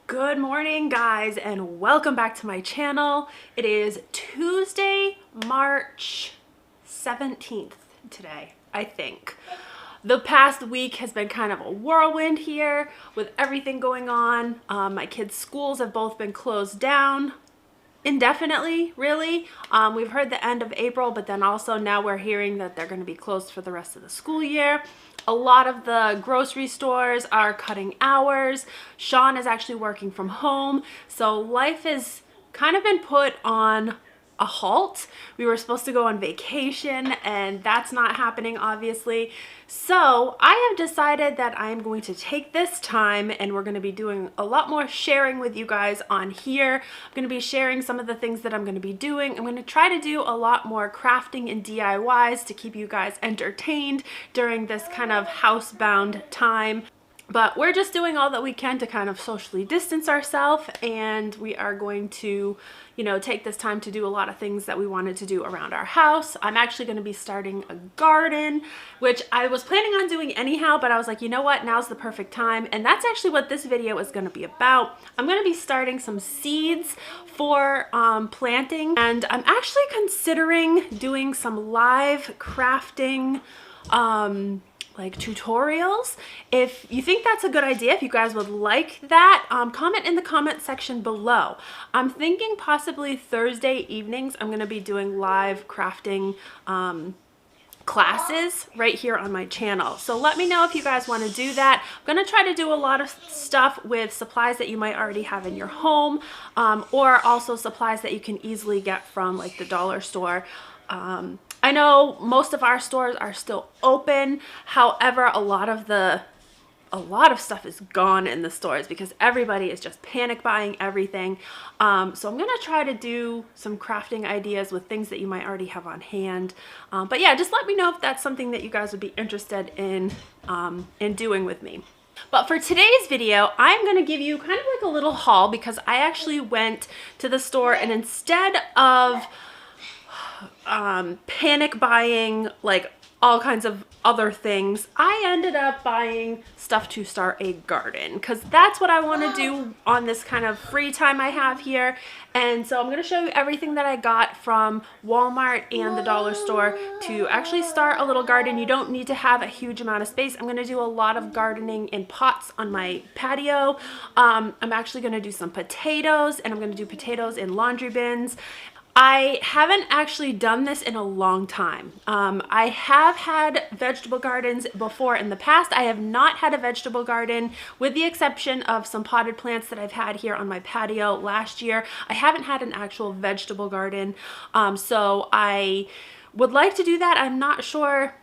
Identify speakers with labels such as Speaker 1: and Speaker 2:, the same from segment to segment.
Speaker 1: Good morning, guys, and welcome back to my channel. It is Tuesday, March 17th today, I think. The past week has been kind of a whirlwind here with everything going on. My kids' schools have both been closed down indefinitely, really. We've heard the end of April, but then also now we're hearing that they're going to be closed for the rest of the school year. A lot of the grocery stores are cutting hours. Sean is actually working from home, so life has kind of been put on a halt. We were supposed to go on vacation and that's not happening, obviously. So I have decided that I am going to take this time and we're going to be doing a lot more sharing with you guys on here. I'm going to be sharing some of the things that I'm going to be doing. I'm going to try to do a lot more crafting and DIYs to keep you guys entertained during this kind of housebound time. But we're just doing all that we can to kind of socially distance ourselves, and we are going to, take this time to do a lot of things that we wanted to do around our house. I'm actually going to be starting a garden, which I was planning on doing anyhow, but I was like, you know what, now's the perfect time. And that's actually what this video is going to be about. I'm going to be starting some seeds for planting, and I'm actually considering doing some live crafting like tutorials. If you think that's a good idea, if you guys would like that, comment in the comment section below. I'm thinking possibly Thursday evenings I'm going to be doing live crafting classes right here on my channel. So let me know if you guys want to do that. I'm going to try to do a lot of stuff with supplies that you might already have in your home, or also supplies that you can easily get from like the dollar store. I know most of our stores are still open. However, a lot of stuff is gone in the stores because everybody is just panic buying everything. So I'm going to try to do some crafting ideas with things that you might already have on hand. But yeah, just let me know if that's something that you guys would be interested in doing with me. But for today's video, I'm going to give you kind of like a little haul because I actually went to the store, and instead of panic buying like all kinds of other things, I ended up buying stuff to start a garden because that's what I want to do on this kind of free time I have here. And so I'm going to show you everything that I got from Walmart and the dollar store to actually start a little garden. You don't need to have a huge amount of space. I'm going to do a lot of gardening in pots on my patio. I'm actually going to do some potatoes, and I'm going to do potatoes in laundry bins. I haven't actually done this in a long time. I have had vegetable gardens before in the past. I have not had a vegetable garden with the exception of some potted plants that I've had here on my patio last year. I haven't had an actual vegetable garden. So I would like to do that. I'm not sure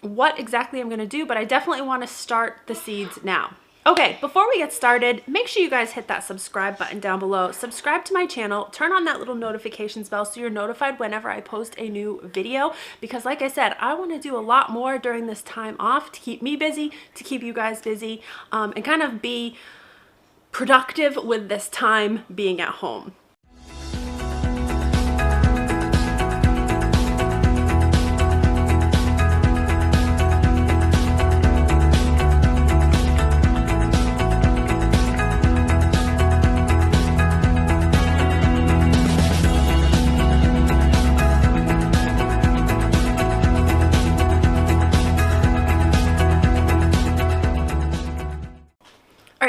Speaker 1: what exactly I'm going to do, but I definitely want to start the seeds now. Okay, before we get started, make sure you guys hit that subscribe button down below. Subscribe to my channel, turn on that little notifications bell so you're notified whenever I post a new video, because like I said, I want to do a lot more during this time off to keep me busy, to keep you guys busy, and kind of be productive with this time being at home.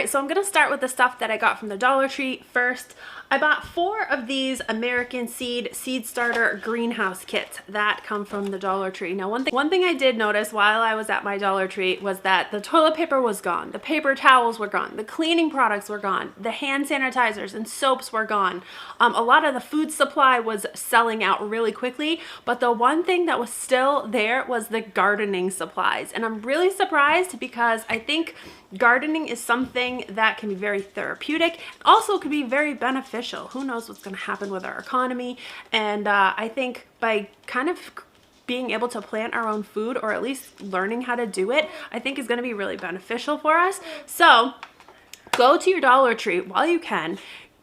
Speaker 1: So I'm going to start with the stuff that I got from the Dollar Tree first. I bought 4 of these American Seed Starter greenhouse kits that come from the Dollar Tree. Now, one thing I did notice while I was at my Dollar Tree was that the toilet paper was gone, the paper towels were gone, the cleaning products were gone, the hand sanitizers and soaps were gone. A lot of the food supply was selling out really quickly, but the one thing that was still there was the gardening supplies. And I'm really surprised because I think gardening is something that can be very therapeutic, also could be very beneficial. Who knows what's going to happen with our economy? And I think by kind of being able to plant our own food, or at least learning how to do it, I think is going to be really beneficial for us. So go to your Dollar Tree while you can,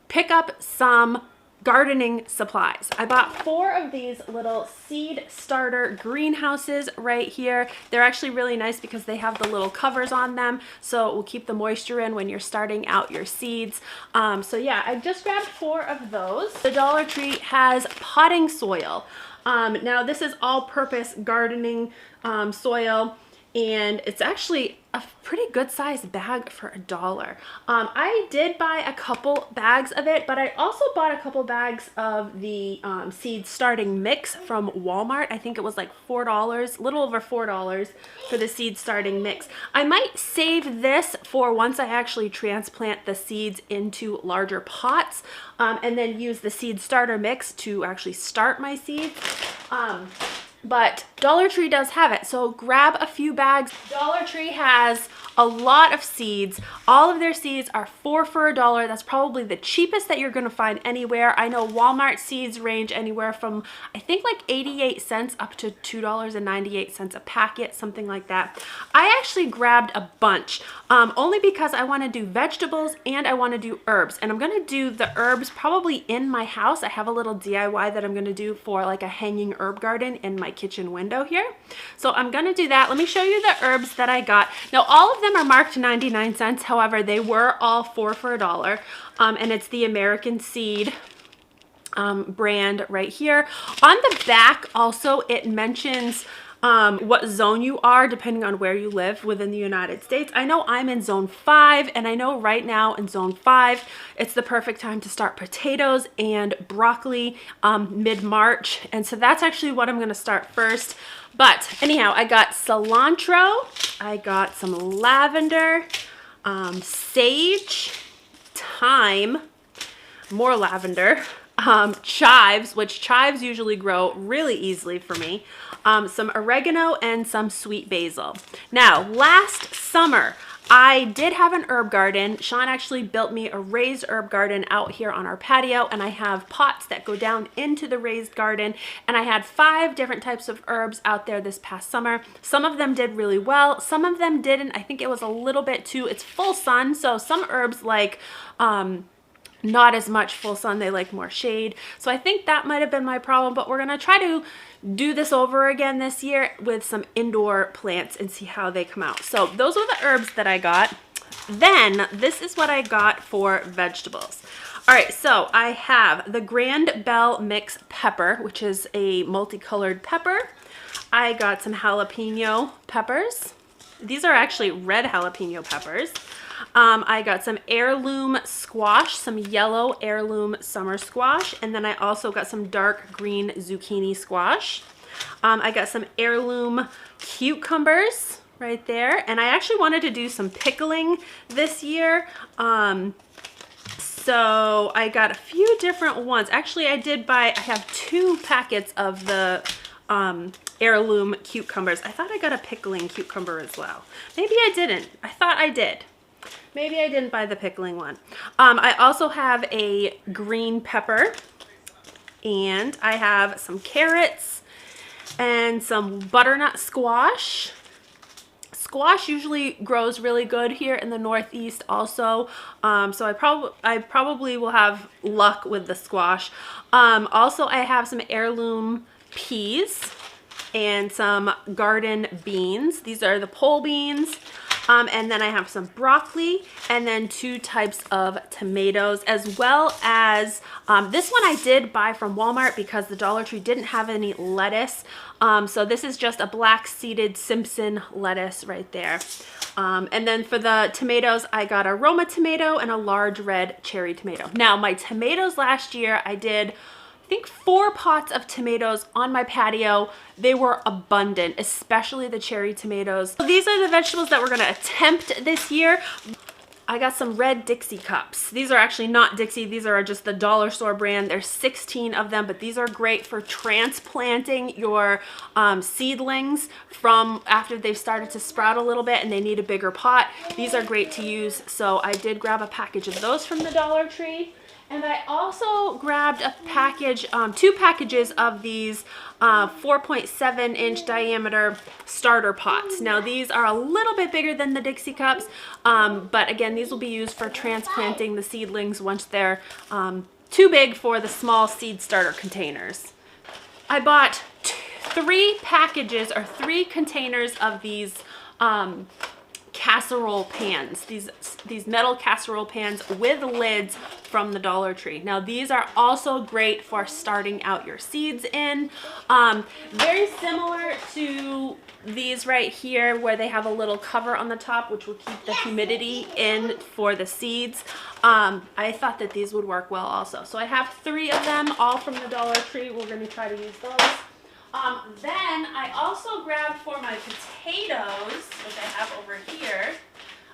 Speaker 1: pick up some gardening supplies. I bought 4 of these little seed starter greenhouses right here. They're actually really nice because they have the little covers on them, so it will keep the moisture in when you're starting out your seeds. So yeah, I just grabbed 4 of those. The Dollar Tree has potting soil. Now this is all-purpose gardening soil, and it's actually a pretty good sized bag for $1. I did buy a couple bags of it, but I also bought a couple bags of the seed starting mix from Walmart. I think it was like $4, a little over $4 for the seed starting mix. I might save this for once I actually transplant the seeds into larger pots, and then use the seed starter mix to actually start my seeds. But Dollar Tree does have it, so grab a few bags. Dollar Tree has a lot of seeds. All of their seeds are 4 for $1. That's probably the cheapest that you're going to find anywhere. I know Walmart seeds range anywhere from, I think, like 88 cents up to $2.98 a packet, something like that. I actually grabbed a bunch, only because I want to do vegetables and I want to do herbs. And I'm going to do the herbs probably in my house. I have a little DIY that I'm going to do for like a hanging herb garden in my kitchen window here. So I'm going to do that. Let me show you the herbs that I got. Now, all of them are marked 99 cents. However, they were all 4 for $1. And it's the American Seed brand right here. On the back also, it mentions what zone you are depending on where you live within the United States. I know I'm in zone 5, and I know right now in zone 5 it's the perfect time to start potatoes and broccoli mid-March, and so that's actually what I'm going to start first. But anyhow, I got cilantro, I got some lavender, sage, thyme, more lavender, chives, which chives usually grow really easily for me, some oregano, and some sweet basil. Now, last summer, I did have an herb garden. Sean actually built me a raised herb garden out here on our patio, and I have pots that go down into the raised garden, and I had 5 different types of herbs out there this past summer. Some of them did really well, some of them didn't. I think it was a little bit too, it's full sun, so some herbs like not as much full sun, they like more shade. So I think that might have been my problem, but we're gonna try to do this over again this year with some indoor plants and see how they come out. So those were the herbs that I got. Then this is what I got for vegetables. All right, so I have the Grand Bell Mix pepper, which is a multicolored pepper. I got some jalapeno peppers. These are actually red jalapeno peppers. I got some heirloom squash, some yellow heirloom summer squash, and then I also got some dark green zucchini squash. I got some heirloom cucumbers right there, and I actually wanted to do some pickling this year. So I got a few different ones. Actually, I have 2 packets of the heirloom cucumbers. I thought I got a pickling cucumber as well. Maybe I didn't. I thought I did. Maybe I didn't buy the pickling one. I also have a green pepper, and I have some carrots and some butternut squash. Squash usually grows really good here in the Northeast also, so I probably will have luck with the squash. Also, I have some heirloom peas and some garden beans. These are the pole beans. And then I have some broccoli, and then 2 types of tomatoes, as well as this one I did buy from Walmart because the Dollar Tree didn't have any lettuce. So this is just a black seeded Simpson lettuce right there. And then for the tomatoes, I got a Roma tomato and a large red cherry tomato. Now, my tomatoes last year, I did, I think, 4 pots of tomatoes on my patio. They were abundant, especially the cherry tomatoes. So these are the vegetables that we're gonna attempt this year. I got some red Dixie cups. These are actually not Dixie, these are just the dollar store brand. There's 16 of them, but these are great for transplanting your seedlings from after they've started to sprout a little bit and they need a bigger pot. These are great to use, so I did grab a package of those from the Dollar Tree. And I also grabbed a package, 2 packages of these 4.7 inch diameter starter pots. Now these are a little bit bigger than the Dixie cups, but again, these will be used for transplanting the seedlings once they're too big for the small seed starter containers. I bought 3 packages or 3 containers of these casserole pans, these metal casserole pans with lids from the Dollar Tree. Now these are also great for starting out your seeds in. Very similar to these right here where they have a little cover on the top which will keep the humidity in for the seeds. I thought that these would work well also. So I have 3 of them, all from the Dollar Tree. We're going to try to use those. Then I also grabbed for my potatoes, which I have over here,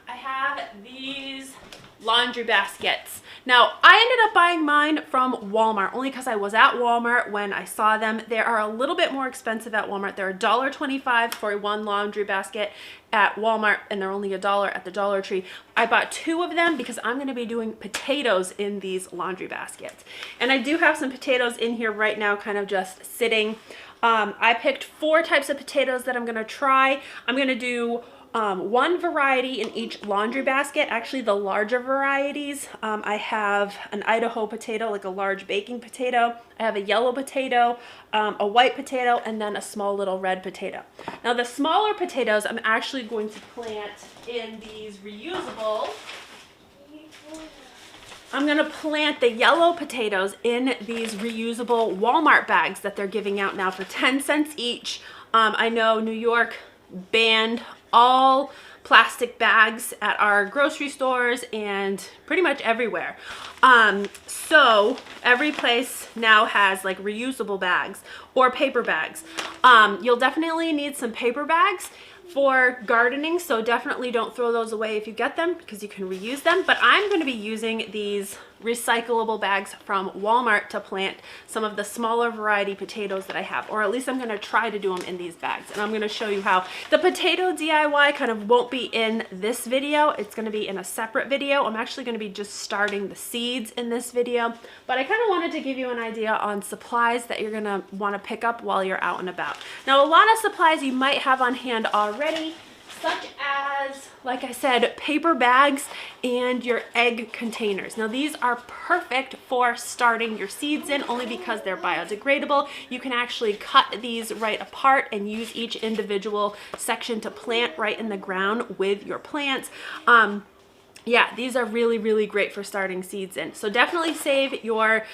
Speaker 1: I have these laundry baskets. Now, I ended up buying mine from Walmart only because I was at Walmart when I saw them. They are a little bit more expensive at Walmart. They're $1.25 for 1 laundry basket at Walmart, and they're only $1 at the Dollar Tree. I bought 2 of them because I'm going to be doing potatoes in these laundry baskets. And I do have some potatoes in here right now, kind of just sitting. I picked 4 types of potatoes that I'm going to try. I'm going to do 1 variety in each laundry basket. Actually, the larger varieties, I have an Idaho potato, like a large baking potato. I have a yellow potato, a white potato, and then a small little red potato. Now, the smaller potatoes, I'm actually going to plant in these reusable. I'm going to plant the yellow potatoes in these reusable Walmart bags that they're giving out now for 10 cents each. I know New York banned all plastic bags at our grocery stores and pretty much everywhere. So every place now has like reusable bags or paper bags. You'll definitely need some paper bags for gardening, so definitely don't throw those away if you get them because you can reuse them. But I'm going to be using these recyclable bags from Walmart to plant some of the smaller variety potatoes that I have, or at least I'm going to try to do them in these bags, and I'm going to show you how. The potato DIY kind of won't be in this video. It's going to be in a separate video. I'm actually going to be just starting the seeds in this video, but I kind of wanted to give you an idea on supplies that you're going to want to pick up while you're out and about. Now, a lot of supplies you might have on hand already, such as, like I said, paper bags and your egg containers. Now these are perfect for starting your seeds in only because they're biodegradable. You can actually cut these right apart and use each individual section to plant right in the ground with your plants. Yeah, these are really, really great for starting seeds in. So definitely save your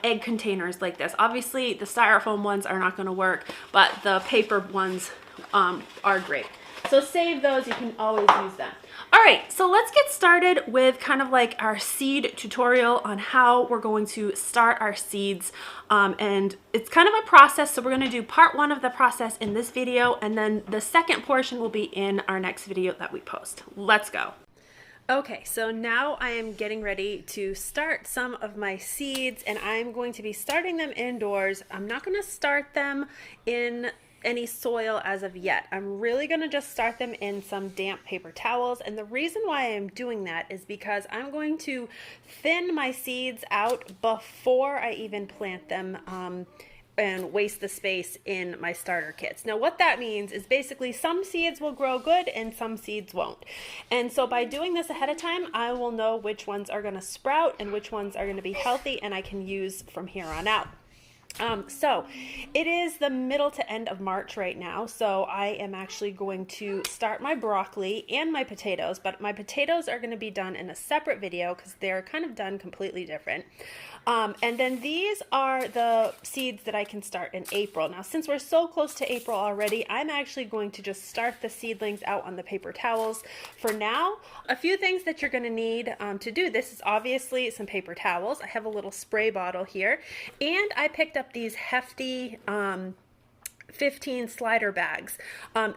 Speaker 1: egg containers like this. Obviously the styrofoam ones are not going to work, but the paper ones are great. So save those, you can always use them. All right, so let's get started with kind of like our seed tutorial on how we're going to start our seeds. And it's kind of a process, so we're going to do part 1 of the process in this video, and then the second portion will be in our next video that we post. Let's go. Okay, so now I am getting ready to start some of my seeds, and I'm going to be starting them indoors. I'm not going to start them in any soil as of yet. I'm really going to just start them in some damp paper towels, and the reason why I'm doing that is because I'm going to thin my seeds out before I even plant them and waste the space in my starter kits. Now what that means is basically some seeds will grow good and some seeds won't. And so by doing this ahead of time, I will know which ones are going to sprout and which ones are going to be healthy and I can use from here on out. So it is the middle to end of March right now, so I am actually going to start my broccoli and my potatoes, but my potatoes are going to be done in a separate video because they're kind of done completely different. And then these are the seeds that I can start in April. Now, since we're so close to April already, I'm actually going to just start the seedlings out on the paper towels for now. A few things that you're going to need to do this is obviously some paper towels. I have a little spray bottle here, and I picked up these hefty 15 slider bags.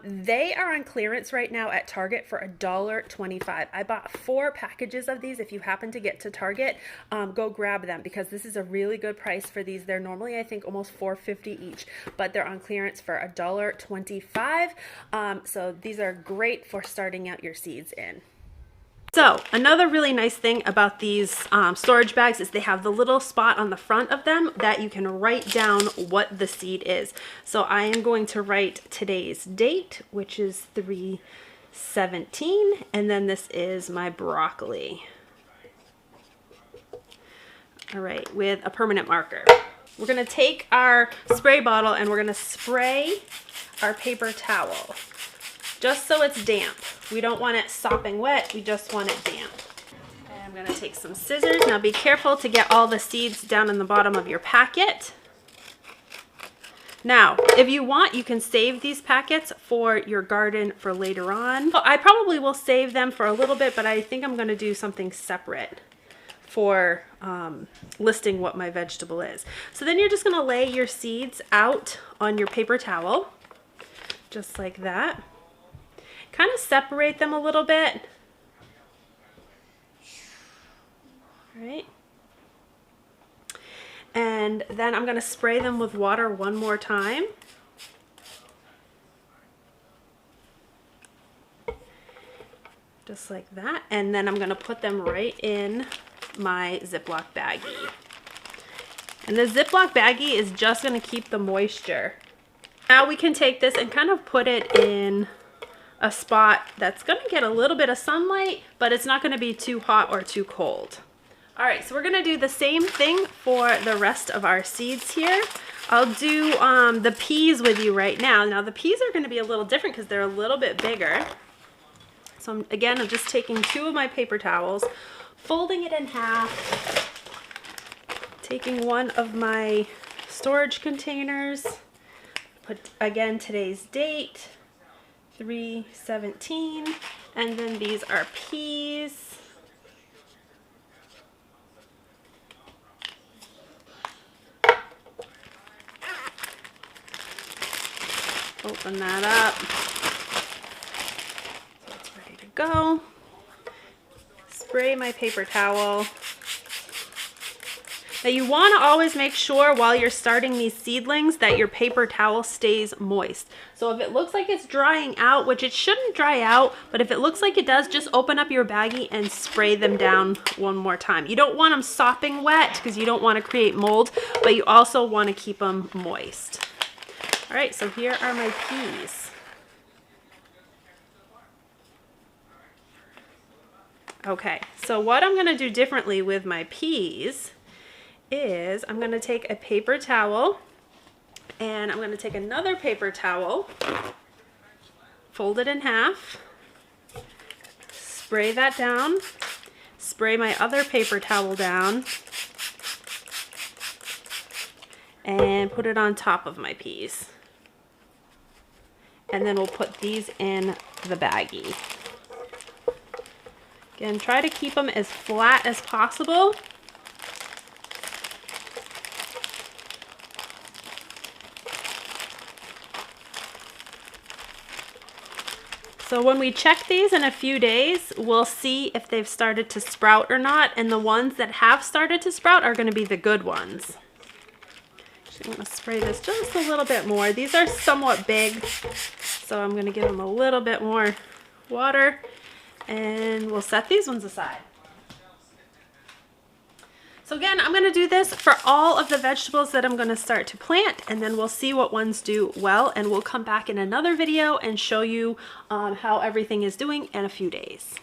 Speaker 1: They are on clearance right now at Target for $1.25. I bought 4 packages of these. If you happen to get to Target, go grab them because this is a really good price for these. They're normally, I think, almost $4.50 each, but they're on clearance for $1.25. So these are great for starting out your seeds in. So another really nice thing about these storage bags is they have the little spot on the front of them that you can write down what the seed is. So I am going to write today's date, which is 3/17, and then this is my broccoli. All right, with a permanent marker. We're gonna take our spray bottle and we're gonna spray our paper towel, just so it's damp. We don't want it sopping wet, we just want it damp. And I'm gonna take some scissors. Now be careful to get all the seeds down in the bottom of your packet. Now, if you want, you can save these packets for your garden for later on. I probably will save them for a little bit, but I think I'm gonna do something separate for listing what my vegetable is. So then you're just gonna lay your seeds out on your paper towel, just like that. Kind of separate them a little bit. All right. And then I'm gonna spray them with water one more time. Just like that. And then I'm gonna put them right in my Ziplock baggie. And the Ziplock baggie is just gonna keep the moisture. Now we can take this and kind of put it in a spot that's gonna get a little bit of sunlight, but it's not gonna be too hot or too cold. All right, so we're gonna do the same thing for the rest of our seeds here. I'll do the peas with you right now. Now the peas are gonna be a little different because they're a little bit bigger. So I'm just taking 2 of my paper towels, folding it in half, taking one of my storage containers, put again today's date, 3/17, and then these are peas. Open that up. So it's ready to go. Spray my paper towel. Now you want to always make sure while you're starting these seedlings that your paper towel stays moist. So if it looks like it's drying out, which it shouldn't dry out, but if it looks like it does, just open up your baggie and spray them down one more time. You don't want them sopping wet because you don't want to create mold, but you also want to keep them moist. All right, so here are my peas. Okay, so what I'm gonna do differently with my peas is I'm gonna take a paper towel and I'm gonna take another paper towel, fold it in half, spray that down, spray my other paper towel down, and put it on top of my peas. And then we'll put these in the baggie. Again, try to keep them as flat as possible. So when we check these in a few days, we'll see if they've started to sprout or not, and the ones that have started to sprout are going to be the good ones. I'm going to spray this just a little bit more. These are somewhat big, so I'm going to give them a little bit more water, and we'll set these ones aside. So again, I'm going to do this for all of the vegetables that I'm going to start to plant, and then we'll see what ones do well, and we'll come back in another video and show you how everything is doing in a few days.